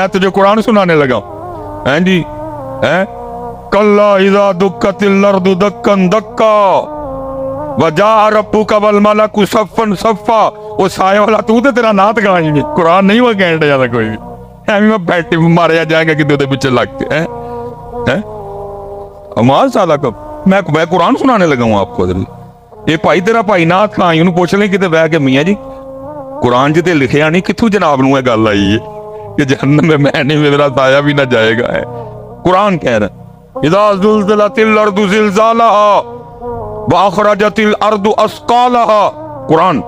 मैं तुझे कुरान सुनाने लगा हैं जी, हैं कल्ला इज़ा दुक्कतिल अर्दु दक्कन दक्का वजा रब्बुका वल मलकु सफ़्फ़न सफ़्फ़ा। वो साए वाला तू ते तेरा नात गाएंगे, कुरान नहीं वो कहने जाता कोई भी ਐਵੇਂ मैं बैठे मारे जाएगा कि तेरे पीछे लग के हैं अमाल साला का मैं कुरान सुनाने लगा हूँ आपको। ये भाई तेरा भाई नाथ खां ਉਹਨੂੰ ਪੁੱਛ ਲੈ ਕਿਤੇ ਬਹਿ ਕੇ ਮੀਆਂ ਜੀ कुरान च लिखिया नहीं कितों जनाब नूं गल आई है कि जहन्नम में मैं नहीं मेरा साया भी ना जाएगा है। कुरान कह रहा इज़ा ज़ुल्ज़िलतिल अर्दु ज़िलज़ालहा व अख़रजतिल अर्दु अस्क़ालहा। कुरान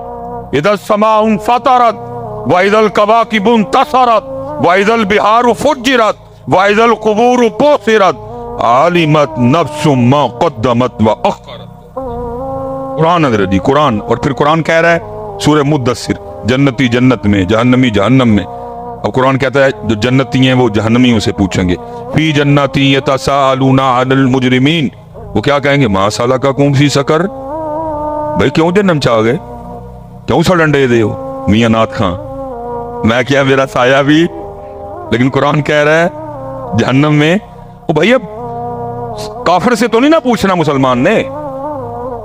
इज़ा समाउन फ़तरत व इज़ल कवाकिबु इंतसरत व इज़ल बिहारु फ़ुज्जिरत व इज़ल क़ुबूरु बुसिरत आलिमत नफ्सुम मा क़द्दमत व अख़रत। कुरान हज़रत जी कुरान। और फिर कुरान कह रहा है सूरह मुद्दस्सिर जन्नती जन्नत में जहन्नमी जहन्नम में। अब कुरान कहता है जो जन्नती हैं वो जहन्नमियों से पूछेंगे फी जन्नती यतसाअलूना अनिल मुजरिमीन। वो क्या कहेंगे मा सलकाकुम फी सकर। भाई क्यों जन्नम चाह गए, क्यों सड़ंडे दे हो मियां नाथ खां। मैं क्या मेरा साया भी, लेकिन कुरान कह रहा है जहन्नम में। ओ भाई अब काफिर से तो नहीं ना पूछना मुसलमान ने।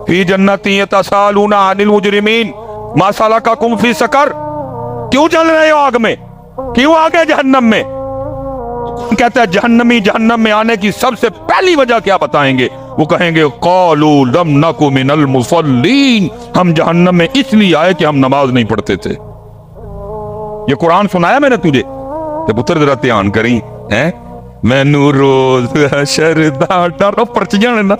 फी जन्नती यतसाअलूना अनिल मुजरिमीन मा सलकाकुम फी सकर। क्यों चल रहे हो आग में, क्यों आ गए जहन्नम में। कहता है जहन्नमी जहन्नम में आने की सबसे पहली वजह क्या बताएंगे। वो कहेंगे क़ालू लम नकु मिनल मुसल्लीन। हम जहन्नम में इसलिए आए कि हम नमाज नहीं पढ़ते थे। ये कुरान सुनाया मैंने तुझे तो पुत्र जरा ध्यान करी है। मैनू रोज हशर दा डर पर्चियां ना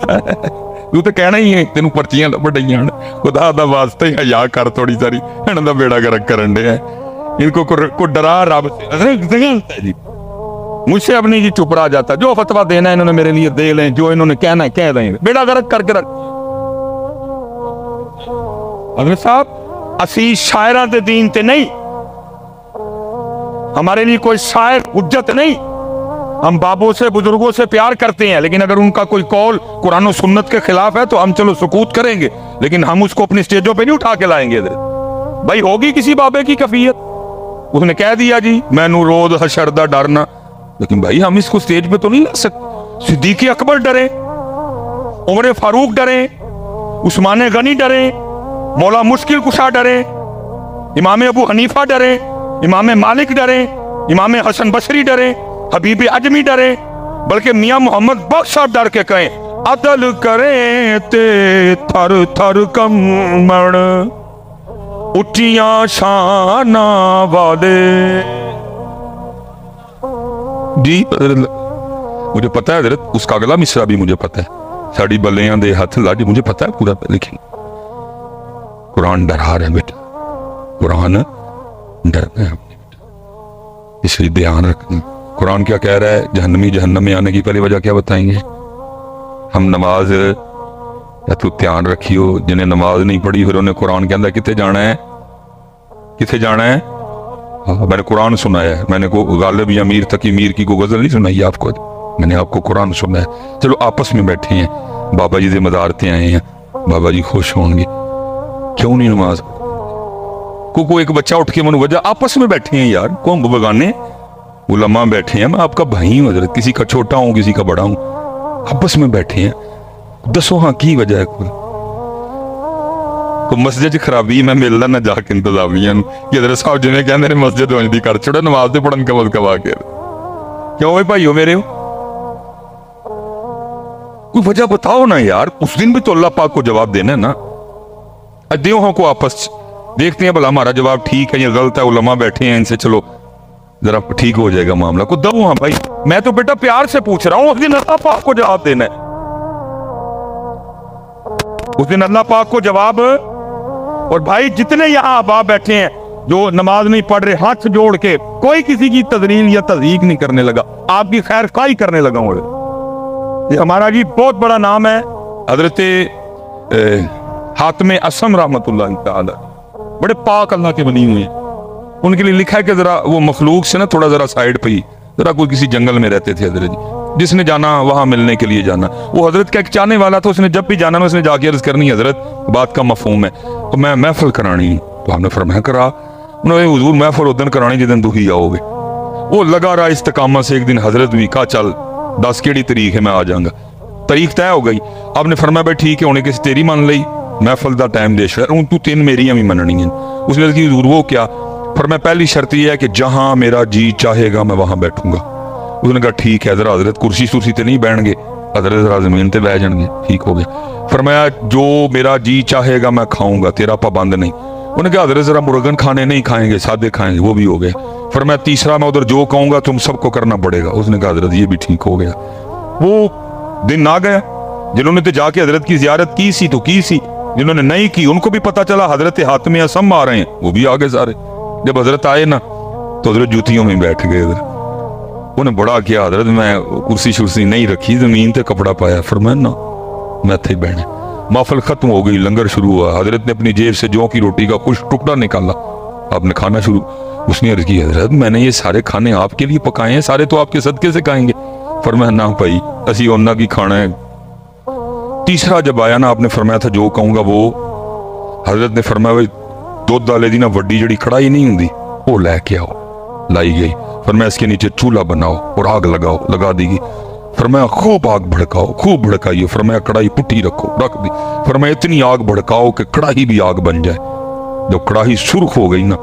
तू तो कहना ही है तेन पर्चियां लभड़ियां खुदा दा वास्ते हया कर थोड़ी सारी इन्हां दा बेड़ा गर्क करन दे। इनको को डरा रब से जी। मुझसे अब नहीं जी चुप रहा जाता। जो फतवा देना है इन्होंने मेरे लिए दे लें, जो इन्होंने कहना है कह दें, बेड़ा गर्क करके रख। हज़रत साहब असी शायरां दे दीन ते नहीं, हमारे लिए कोई शायर हुज्जत नहीं। हम बाबों से बुजुर्गों से प्यार करते हैं, लेकिन अगर उनका कोई कौल कुरान और सुन्नत के खिलाफ है तो हम चलो सुकूत करेंगे, लेकिन हम उसको अपनी स्टेजों पे नहीं उठा के लाएंगे। भाई होगी किसी बाबे की कफियत, उसने कह दिया जी मैनू रोज हशर दा डरना, लेकिन भाई हम इसको स्टेज पे तो नहीं ला सकते। सिद्दीक़ अकबर डरे, उमर फारूक डरे, उस्मान गनी डरे, मौला मुश्किल कुशा डरे, इमाम अबू हनीफा डरे, इमाम मालिक डरे, इमाम हसन बसरी डरे, हबीब अजमी डरे, बल्कि मियां मोहम्मद बख्श साहब डर के कहें अदल करे ते थर थर कमण उच्चियां शाना वाले। जी मुझे पता है हज़रत, उसका अगला मिसरा भी मुझे पता है। साड़ी बल्लियां दे हथ लाड़ी मुझे पता है पूरा, लेकिन कुरान डरा रहे बेटा, कुरान डर रहे हैं, इसलिए ध्यान रखना। कुरान क्या कह रहा है, जहन्नमी जहन्नम में आने की पहली वजह क्या बताएंगे। हम नमाज या तू ध्यान रखियो जिन्हें नमाज नहीं पढ़ी फिर उन्हें कुरान के अंदर कितने जाना है, कितने जाना है। मैंने कुरान सुनाया है, मैंने को गालिब या मीर तकी मीर की को गजल नहीं सुनाई आपको, मैंने आपको कुरान सुनाया। चलो आपस में बैठे हैं, बाबा जी से मदारते आए हैं, बाबा जी खुश होंगे, क्यों नहीं नमाज। को एक बच्चा उठ के मन वजह, आपस में बैठे हैं यार, कौन बगाने उलमा बैठे हैं, मैं आपका भाई हूँ हज़रत, किसी का छोटा हूँ किसी का बड़ा हूँ, आपस में बैठे हैं, दसो हाँ की वजह है। को मस्जिद खराबी मैं मिलना ना जाके इंतजामिया कि हज़रत साहब जिन्हें कहते हैं मस्जिद वंजदी कर छोड़ो, नमाज तो पढ़न कम कवा के क्यों भाई भाई हो मेरे हो, कोई वजह बताओ ना यार। उस दिन भी तो अल्लाह पाक को जवाब देना है ना। अद्यों हाँ को आपस देखते हैं भला हमारा जवाब ठीक है या गलत है, उलमा बैठे हैं इनसे चलो जरा ठीक हो जाएगा मामला को दो। हाँ भाई मैं तो बेटा प्यार से पूछ रहा हूं, उस दिन अल्लाह पाक को जवाब देना है, उस दिन अल्लाह पाक को जवाब। और भाई जितने यहाँ अहबाब बैठे हैं जो नमाज नहीं पढ़ रहे, हाथ जोड़ के कोई किसी की तजलील या तज़यीक नहीं करने लगा, आपकी खैर खाई करने लगा हूं। ये हमारा जी बहुत बड़ा नाम है हजरत हातिम असम रहमतुल्लाह तआला, बड़े पाक अल्लाह के बनी हुए हैं। उनके लिए लिखा है कि जरा वो मखलूक से ना थोड़ा जरा साइड पे ही, जरा कोई किसी जंगल में रहते थे हजरत जी, जिसने जाना वहां मिलने के लिए जाना, वो हजरत का एक चाहने वाला था, उसने जब भी जाना उसने जाके अर्ज करनी हजरत बात का मफहूम है तो मैं महफिल करानी, तो हमने फरमाया करा। उन्होंने हुजूर महफिल उस दिन करानी जिस दिन दुखी आओगे। वो लगा रहा इस्तिकामत से। एक दिन हजरत भी कहा चल 10 केड़ी तारीख है मैं आ जाऊंगा। तारीख तय हो गई। आपने फरमाया भाई ठीक है, उन्हें किसी तेरी मान ली महफल का टाइम दे शर हूँ तू 3 मेरिया भी मननी है। उसने कहा हजूर वो क्या? फरमाया पहली शर्त यह है कि जहां मेरा जी चाहेगा मैं वहां बैठूंगा। उसने कहा ठीक है जरा हजरत कुर्सी सुर्सी ते नहीं बैठ गए, हजरत जरा जमीन ते बैठ जाएंगे। ठीक हो गया। फरमाया जो मेरा जी चाहेगा मैं खाऊंगा, तेरा पाबंद नहीं। उन्होंने कहा हजरत जरा मुर्गन खाने नहीं खाएंगे, सादे खाएंगे, वो भी हो गए। फरमाया तीसरा मैं उधर जो कहूंगा तुम सबको करना पड़ेगा। उसने कहा हजरत ये भी ठीक हो गया। वो दिन आ गया जिन्होंने तो जाके हजरत की जियारत की सी तो की सी, जिन्होंने नहीं की उनको भी पता चला हजरत हाथ में असम आ रहे हैं, वो भी आ गए सारे। जब हजरत आए ना तो हजरत जूतियों में बैठ गए। उन्हें बड़ा किया हजरत मैं कुर्सी शुर्सी नहीं रखी, जमीन पे कपड़ा पाया। फरमाया ना मैं थे बहने। महफिल खत्म हो गई, लंगर शुरू हुआ। हजरत ने अपनी जेब से जौ की रोटी का कुछ टुकड़ा निकाला, आपने खाना शुरू। उसने अर्ज की हजरत मैंने ये सारे खाने आपके लिए पकाए हैं, सारे तो आपके सदके से खाएंगे। फरमाया ना भाई असी ओना की खाना है। तीसरा जब आया ना आपने फरमाया था जो कहूंगा वो। हजरत ने फरमाया भाई दुध वाले दी ना वड्डी जड़ी कढ़ाई नहीं होंगी वो लैके आओ। लाई गई। फरमाया इसके नीचे चूल्हा बनाओ और आग लगाओ, लगा दी गई। फरमाया खूब आग भड़काओ, खूब भड़काइए। फरमाया कढ़ाई पुट्टी रखो, रख दी। फरमाया इतनी आग भड़काओ कि कढ़ाई भी आग बन जाए। जब कढ़ाई सुर्ख हो गई ना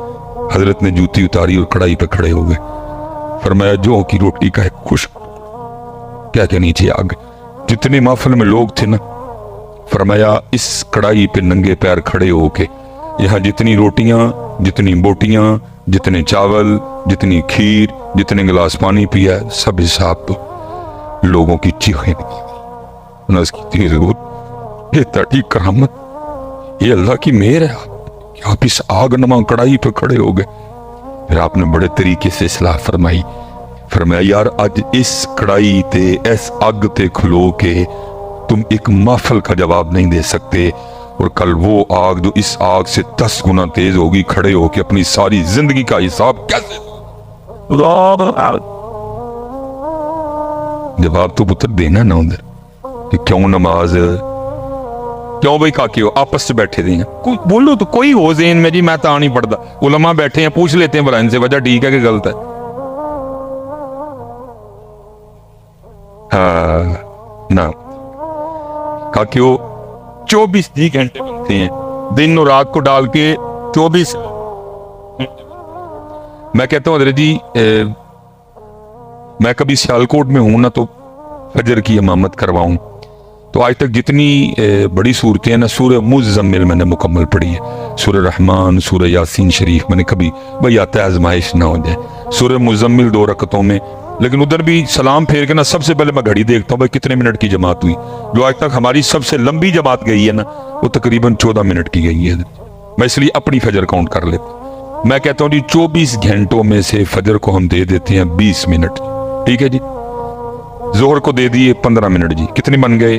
हजरत ने जूती उतारी और कढ़ाई पे खड़े हो गए। फरमाया जौ की रोटी का एक खुश क्या के नीचे आग। जितने महफिल में लोग थे ना फरमाया इस कढ़ाई पे नंगे पैर खड़े होके यहाँ जितनी रोटियां, जितनी बोटियां, जितने चावल, जितनी खीर, जितने गिलास पानी पिया सब हिसाब तो लोगों की चीखें ये तड़ी करामत, ये अल्लाह की मेहर है कि आप इस आग नमा कढ़ाई पे खड़े हो गए। फिर आपने बड़े तरीके से सलाह फरमाई। फरमाया यार आज इस कढ़ाई ते इस आग ते खलो के तुम एक महफिल का जवाब नहीं दे सकते, और कल वो आग जो इस आग से 10 गुना तेज होगी, खड़े होके अपनी सारी जिंदगी का हिसाब कैसे। जवाब तो पुत्र देना ना उधर कि क्यों नमाज, क्यों भाई काके हो आपस से बैठे थे कोई बोलो तो कोई हो जेन में जी मैं तो नहीं पढ़ता। उलमा बैठे हैं पूछ लेते हैं बलाइन से वजह ठीक है कि गलत है। हाँ ना काके हो 24 घंटे बनते हैं, दिन और रात को डाल के 24। मैं कहता हूँ हजरत जी मैं कभी सियालकोट में हूं ना तो फजर की इमामत करवाऊं तो आज तक जितनी बड़ी सूरतें हैं ना सूरह मुज़म्मिल मैंने मुकम्मल पढ़ी है। सूरह रहमान, सूरह यासीन शरीफ मैंने कभी भाई आता है आजमाइश ना हो जाए। सूरह मुज़म्मिल 2 रकतों में, लेकिन उधर भी सलाम फेर के ना सबसे पहले मैं घड़ी देखता हूँ भाई कितने मिनट की जमात हुई। जो आज तक हमारी सबसे लंबी जमात गई है ना वो तकरीबन 14 मिनट की गई है। मैं इसलिए अपनी फजर काउंट कर लेता। मैं कहता हूँ जी 24 घंटों में से फजर को हम दे देते हैं 20 मिनट, ठीक है जी। जोहर को दे दिए 15 मिनट जी, कितने बन गए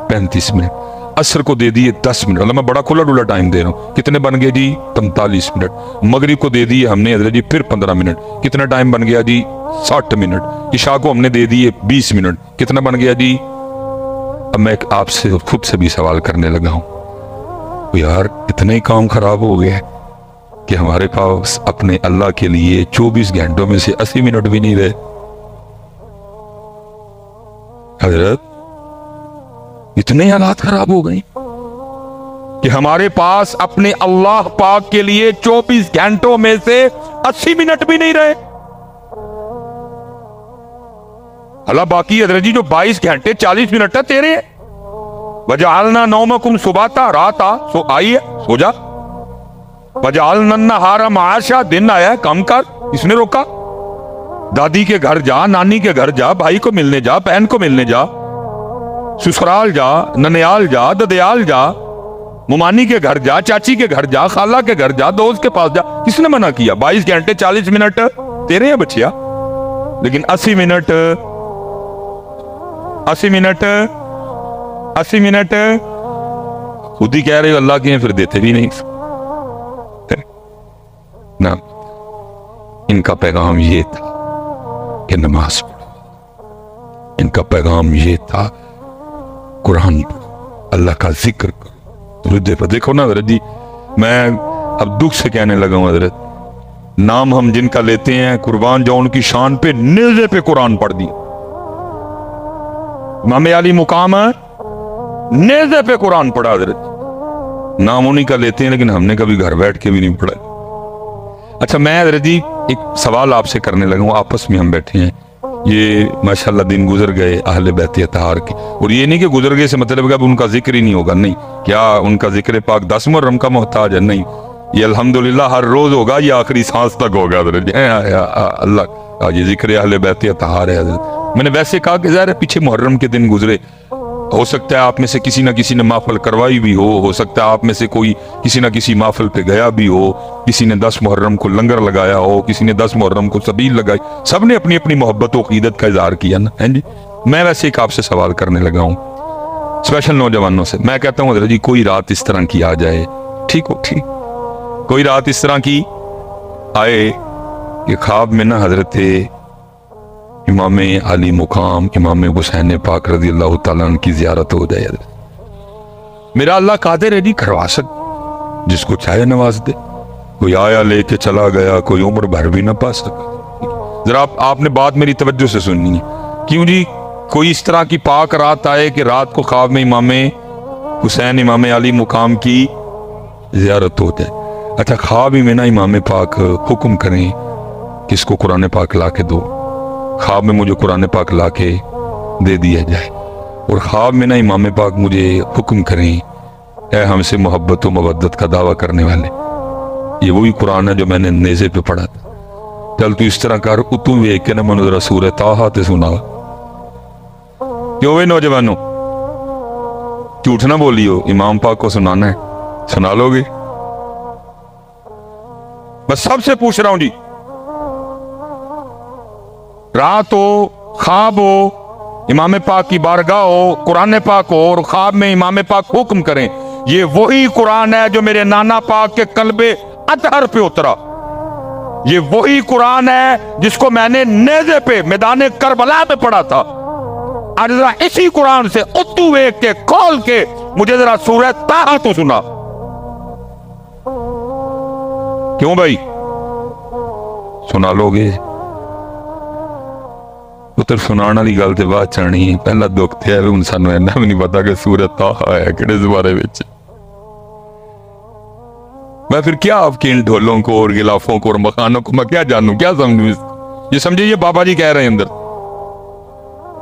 35 मिनट। असर को दे दिए 10 मिनट, मतलब मैं बड़ा खुला डुला टाइम दे रहा हूँ, कितने बन गए जी 45 मिनट। मगरिब को दे दिए हमने हजरत जी फिर 15 मिनट, कितना टाइम बन गया जी 60 मिनट। इशा को हमने दे दिए 20 मिनट, कितना बन गया जी। अब मैं आपसे खुद से भी सवाल करने लगा हूं, यार इतना ही काम खराब हो गया कि हमारे पास अपने अल्लाह के लिए 24 घंटों में से 80 मिनट भी नहीं रहे। हजरत इतने हालात खराब हो गए कि हमारे पास अपने अल्लाह पाक के लिए 24 घंटों में से 80 मिनट भी नहीं रहे। अल्लाह बाकी हजरत जी जो 22 घंटे 40 मिनट है तेरे। वजालना नौमकुम सुबाता, रात आ सो आई है सो जा। वजालना नहारा माशा, दिन आया है काम कर, इसने रोका। दादी के घर जा, नानी के घर जा, भाई को मिलने जा, बहन को मिलने जा, ससुराल जा, ननियाल जा, ददयाल जा, मुमानी के घर जा, चाची के घर जा, खाला के घर जा, दोस्त के पास जा। किसने मना किया? 22 घंटे 40 मिनट तेरे हैं बच्चिया। लेकिन 80 मिनट 80 मिनट 80 मिनट खुद ही कह रहे हो अल्लाह के हैं, फिर देते भी नहीं ना। इनका पैगाम ये था कि नमाज पढ़ो, इनका पैगाम ये था कुरान पढ़ो, अल्लाह का जिक्र करो। पर देखो ना हजरत जी, मैं अब दुख से कहने लगा हूं हजरत, नाम हम जिनका लेते हैं, कुर्बान जाओ उनकी शान पे नेज़े पे कुरान पढ़ दिया। इमाम अली मुकाम है, नेज़े पे कुरान पढ़ा हजरत। नाम उन्हीं का लेते हैं, लेकिन हमने कभी घर बैठ के भी नहीं पढ़ा। अच्छा, मैं हजरत जी एक सवाल आपसे करने लगा हूँ, आपस में हम बैठे हैं, ये माशाल्लाह दिन गुजर गए अहले बैत अतहार के, और ये नहीं कि गुजर गए से मतलब है अब उनका जिक्र ही नहीं होगा, नहीं। क्या उनका जिक्र पाक 10 मुहर्रम का मोहताज है? नहीं, ये अल्हम्दुलिल्लाह हर रोज होगा, ये आखिरी सांस तक होगा हजरत। अल्लाह, ये जिक्र अहले बैत अतहार है हजरत। मैंने वैसे कहा कि ज़ाहिर है पीछे मुहर्रम के दिन गुजरे, हो सकता है आप में से किसी ना किसी ने महफिल करवाई भी हो सकता है आप में से कोई किसी ना किसी महफिल पे गया भी हो, किसी ने 10 मुहर्रम को लंगर लगाया हो, किसी ने 10 मुहर्रम को सबील लगाई, सब ने अपनी अपनी मोहब्बत और अकीदत का इजहार किया ना, है जी। मैं वैसे एक आपसे सवाल करने लगा हूँ स्पेशल नौजवानों से। मैं कहता हूँ जी कोई रात इस तरह की आ जाए, ठीक हो, ठीक, कोई रात इस तरह की आए कि ख्वाब में ना हजरत इमाम अली मुकाम इमाम हुसैन पाक रज़ी अल्लाह तआला अन्हु की ज़ियारत हो जाए। मेरा अल्लाह कादिर है जी, करवा सक, जिसको चाहे नवाज दे। कोई आया लेके चला गया, कोई उम्र भर भी ना पा सका। जरा आपने बात मेरी तवज्जो से सुननी है। क्यों जी? कोई इस तरह की पाक रात आए कि रात को ख्वाब में इमाम हुसैन इमाम अली मुकाम की ज़ियारत हो जाए। अच्छा, ख्वाब ही में ना इमाम पाक हुक्म करें किसको कुरान पाक ला के दो, ख्वाब में मुझे कुरान पाक ला के दे दिया जाए, और ख्वाब में ना इमाम पाक मुझे हुक्म करें, ऐ हमसे मोहब्बत व मवद्दत का दावा करने वाले, ये वही कुरान है जो मैंने नेज़े पे पढ़ा था। चल तू इस तरह कर, तू वेख के ना मैंने जरा सूरह ताहा ते सुना। क्यों वे नौजवानों, झूठ ना बोलियो, इमाम पाक को सुनाना है, सुना लोगे? बस सबसे पूछ रहा हूं जी, रात हो, ख्वाब हो, इमाम पाक की बारगाह हो, कुरान पाक हो, और ख्वाब में इमाम पाक हुक्म करें, ये वही कुरान है जो मेरे नाना पाक के कल्बे अतहर पे उतरा। ये वही कुरान है जिसको मैंने नेज़े पे मैदान करबला में पढ़ा था। और जरा इसी कुरान से उतू वेख के खोल के मुझे जरा सूरह ताहा तो सुना। क्यों भाई, सुना लोगे? पुत्र सुनाने वाली गल ते बाद चढ़नी है, पहला दुख थे हुण सानू इन्ना भी नहीं पता कि सूरह ताहा है किहड़े ज़बारे विच। मैं फिर क्या आपके इन ढोलों को और गिलाफों को और मकानों को मैं क्या जानूं, क्या समझूं? ये समझिए ये बाबा जी कह रहे हैं अंदर,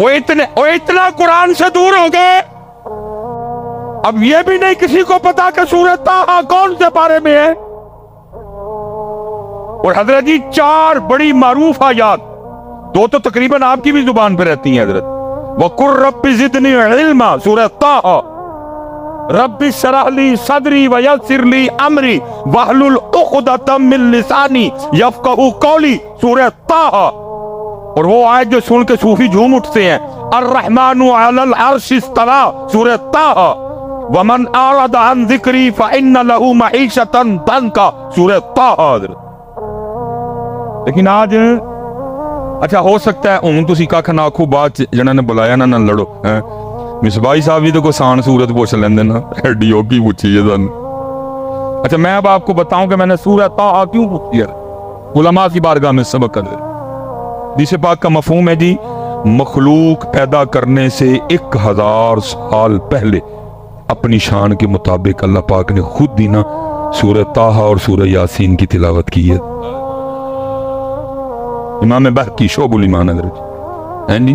वो इतना कुरान से दूर हो गए, अब ये भी नहीं किसी को पता कि सूरह ताहा कौन से पारे में है। और हजरत जी 4 बड़ी मारूफ आयात, 2 तो तकरीबन आपकी भी जुबान पे रहती हैं हजरत। वकुर रब्बि ज़िदनी इल्मा, सूरह ताहा, रब्बि शरह ली सदरी व यस्सिर ली अमरी वहलुल उक़दतम मिन लिसानी यफ़क़हू क़ौली, सूरह ताहा। और वो आयत जो सुन के सूफी झूम उठते हैं, अर्रहमानु अलल अर्श इस्तवा, सूरह ताहा, वमन आरद अन ज़िक्री फ़इन्न लहू मईशतन दंका, सूरह ताहा। लेकिन आज अच्छा हो सकता है हूं तुसी कख ना आखो, बाद जिन्होंने ने बुलाया ना लड़ो, मिसबाई साहब भी तो कोई सान सूरत पूछ लेंदे ना, एडी होगी पूछी है सन। अच्छा, मैं अब आपको बताऊं कि मैंने सूरह ताहा क्यों पूछी है। उलमा की बारगाह में सबक कर हदीस पाक का मफहूम है जी, मखलूक पैदा करने से 1000 साल पहले अपनी शान के मुताबिक अल्लाह पाक ने खुद ही ना सूरह ताहा और सूरह यासीन की तिलावत की है। इमाम बहकी शोबुल ईमान है जी।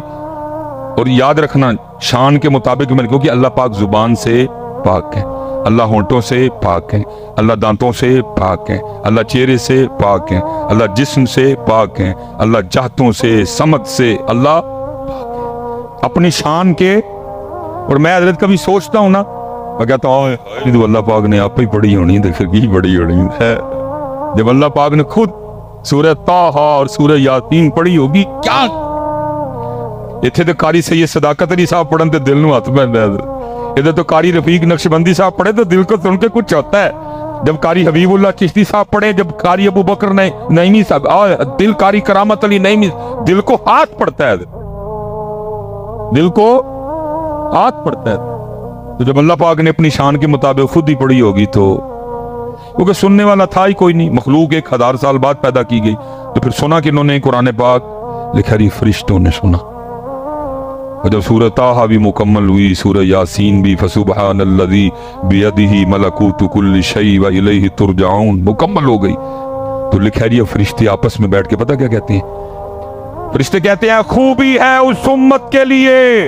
और याद रखना शान के मुताबिक मैंने, क्योंकि अल्लाह पाक जुबान से पाक है, अल्लाह होंठों से पाक है, अल्लाह दांतों से पाक है, अल्लाह चेहरे से पाक है, अल्लाह जिस्म से पाक है, अल्लाह जातों से समझ से अल्लाह अपनी शान के। और मैं हजरत कभी सोचता हूँ ना, मैं कहता हूँ तो अल्लाह पाक ने आप ही पढ़ी होनी, तो फिर की पढ़ी होनी है। जब अल्लाह पाक ने खुद सूरह ताहा और सूरह यासीन पढ़ी होगी, क्या इत्थे तो कारी सैयद सदाकत अली साहब पढ़न ते दिल नूं हथ पैंदा है, इधर तो कारी रफीक नक्शबंदी साहब पढ़े तो दिल को सुन के कुछ होता है। जब कारी हबीबुल्लाह चिश्ती साहब पढ़े, जब कारी अबू बकर नईमी साहब, दिल कारी करामत अली नईमी, दिल को हाथ पड़ता है, दिल को हाथ पड़ता है। तो जब अल्लाह पाक ने अपनी शान के मुताबिक खुद ही पढ़ी होगी, तो क्योंकि सुनने वाला था ही कोई नहीं। मखलूक 1000 साल बाद पैदा की गई, तो फिर सुना कि इन्होंने कुरान पाक लिखा रही फरिश्तों ने सुना। और जब सूरह ताहा भी मुकम्मल हुई, सूरह यासीन भी, फसुबहानल्लज़ी बियदिही मलकूतु कुल्लि शै व इलैहि तुरजाऊन मुकम्मल हो गई, तो लिखा रही फरिश्ते आपस में बैठ के पता क्या कहते हैं? फरिश्ते कहते हैं खूबी है उस उम्मत के लिए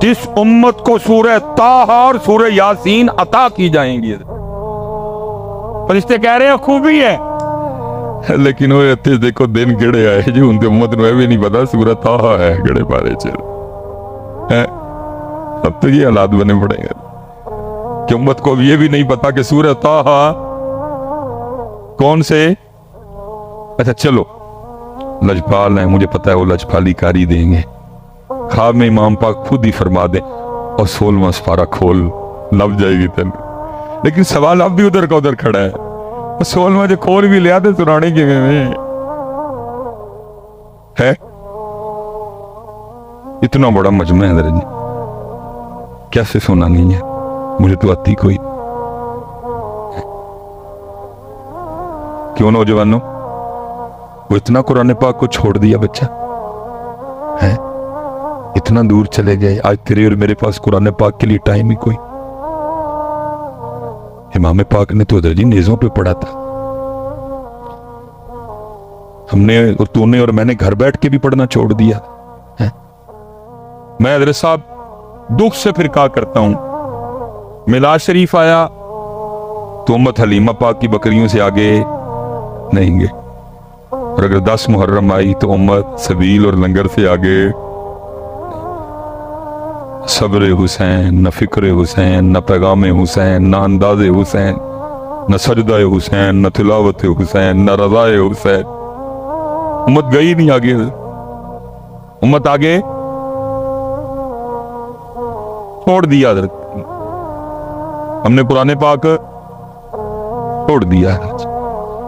जिस उम्मत को सूरह ताहा और सूरह यासीन अता की जाएंगी। फरिश्ते कह रहे हैं खूबी है, लेकिन वो इतने देखो दिन किड़े आए जी उनकी उम्मत में भी नहीं पता सूरह ताहा है किड़े बारे च है। अब तो ये हालात बने पड़ेंगे कि उम्मत को ये भी नहीं पता कि सूरह ताहा कौन से। अच्छा चलो, लजपाल है, मुझे पता है वो लजपाली कारी देंगे। ख्वाब में इमाम पाक खुद ही फरमा दे और 16वां सिपारा खोल, लग जाएगी तेन। लेकिन सवाल अब भी उधर का उधर खड़ा है, 16वां जो खोल भी लिया तो सुनाने के में है। इतना बड़ा मजमा है जी, कैसे सुना नहीं है? मुझे तो आती कोई। क्यों नौजवानों, वो इतना कुरान पाक को छोड़ दिया बच्चा है, इतना दूर चले गए। आज तेरे और मेरे पास कुरान पाक के लिए टाइम ही कोई। इमाम पाक ने तो जी नेज़ों पे पढ़ा था, हमने और तूने और मैंने घर बैठ के भी पढ़ना छोड़ दिया है। मैं हज़रत साहब दुख से फिर कहा करता हूं, मिलाद शरीफ आया तो उम्मत हलीमा पाक की बकरियों से आगे नहीं गए, और अगर 10 मुहर्रम आई तो उम्मत सबील और लंगर से आगे। सब्र हुसैन, न फिक्र हुसैन, न पैगाम हुसैन, न अंदाज हुसैन, न सजदा हुसैन, न तिलावत हुसैन, न रज़ाए हुसैन। उम्मत गई नहीं आगे, उम्मत आगे छोड़ दिया। हमने कुरान पाक छोड़ दिया।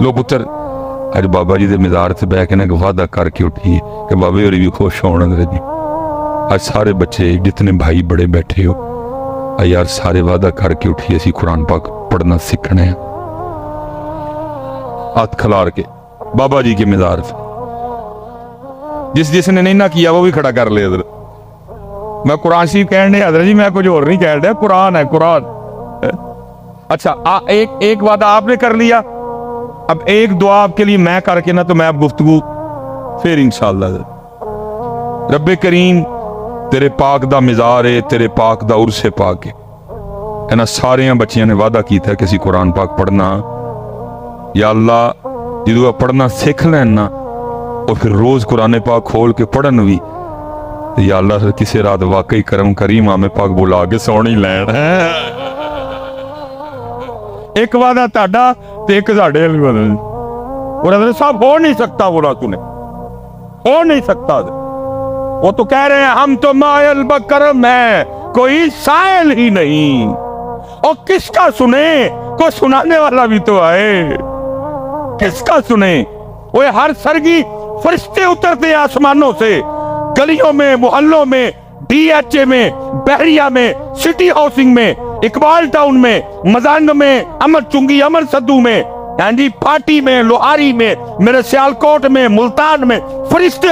लो पुत्र, अज बाबा जी के मज़ार से बह के ना वादा करके उठी कि बाबे होरी भी खुश होने जी। आज सारे बच्चे जितने भाई बड़े बैठे हो, यार सारे वादा करके उठी असी कुरान पाक पढ़ना सीखना है। हाथ खलार के बाबा जी के मज़ार से, जिसने नहीं ना किया वो भी खड़ा कर ले। इधर मैं कुरान शरीफ कहने हजरत जी, मैं कुछ और नहीं कह रहा, कुरान है कुरान। अच्छा एक वादा आपने कर लिया, अब एक दुआ आपके लिए मैं करके ना तो मैं अब गुफ्तगू फिर इंशाअल्लाह। रब्बे करीम तेरे पाक दा मिज़ार है, तेरे पाक दा उर्से पाक है। इन्हां सारे बच्चियां ने वादा किया कि असीं कुरान पाक पढ़ना। या अल्लाह जो पढ़ना सीख लैन ना, और फिर रोज कुरान पाक खोल के पढ़न भी, या अल्लाह किसी रात वाकई करम करीम आमे पाक बुला के सोनी लैन है। एक वादा ताड़ा ते एक साडे और हज़रत साहब हो नहीं सकता, बोला तूने हो नहीं सकता। वो तो कह रहे हैं हम तो मायल बकरम है, कोई सायल ही नहीं। और किसका सुने, कोई सुनाने वाला भी तो आए। किसका सुने? वो हर सरगी फरिश्ते उतरते आसमानों से, गलियों में, मोहल्लों में, DHA में, बहरिया में, सिटी हाउसिंग में, इकबाल टाउन में, मजांग में, अमर चुंगी, अमर सद्दू में, जी पार्टी में, लोहारी में, मेरे सियालकोट में, मुल्तान में फरिश्ते।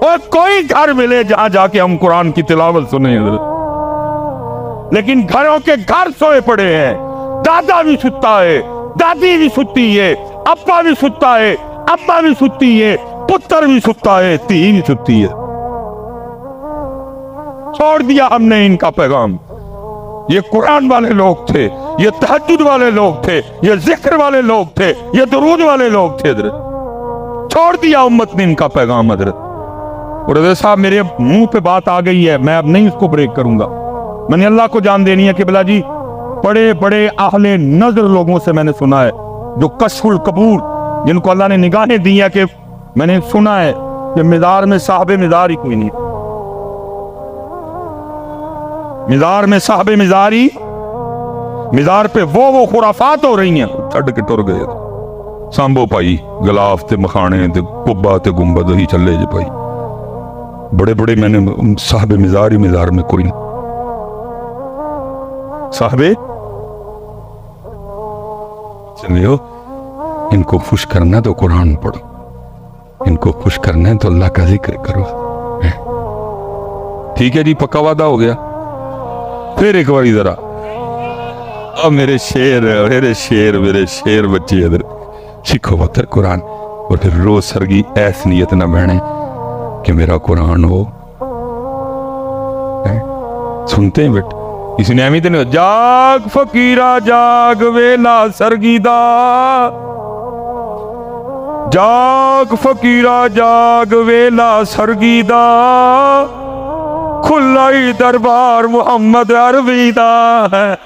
और कोई घर मिले जहां जाके हम कुरान की तिलावत सुने, लेकिन घरों के घर सोए पड़े हैं। दादा भी सुता है, दादी भी सुती है, अप्पा भी सुता है, अम्मा भी सुती है, पुत्र भी सुता है, धी भी सुती है। छोड़ दिया हमने इनका पैगाम। ये कुरान वाले लोग थे, ये तहज्जुद वाले लोग थे, ये जिक्र वाले लोग थे, ये दुरूद वाले लोग थे। छोड़ दिया उम्मत ने इनका पैगाम हजरत। और हजरत साहब मेरे मुंह पे बात आ गई है, मैं अब नहीं इसको ब्रेक करूंगा। मैंने अल्लाह को जान देनी है कि बिला जी बड़े बड़े आहले नजर लोगों से मैंने सुना है, जो कशफुल कबूर, जिनको अल्लाह ने निगाहें दी है, कि मैंने सुना है कि मिज़ार में साहबे मिज़ार ही कोई नहीं। मिज़ार में साहबे मिज़ार ही, मिज़ार पे वो खुराफात हो रही हैं। छड़ के टुर गए सांबो भाई, गलाफ ते मखाने ते कुब्बा ते गुंबद ही चले जे भाई। बड़े बड़े मैंने साहबे मिज़ार ही मिज़ार में कोई नहीं। साहबे समझे हो? इनको खुश करना है तो कुरान पढ़ो, इनको खुश करना है तो अल्लाह का जिक्र करो। ठीक है जी, पक्का वादा हो गया। फिर एक बार जरा, अब मेरे शेर, मेरे शेर, मेरे शेर बच्चे इधर सीखो पुत्र कुरान। और फिर रोज सरगी ऐस नीयत ना बहने कि मेरा कुरान हो। सुनते हैं बेटा, इसने अहमियत नहीं। जाग फकीरा जाग वेला सरगी दा, जाग फकीरा जाग वेला सरगी दा, खुला ही दरबार मुहम्मद अरबी दा है।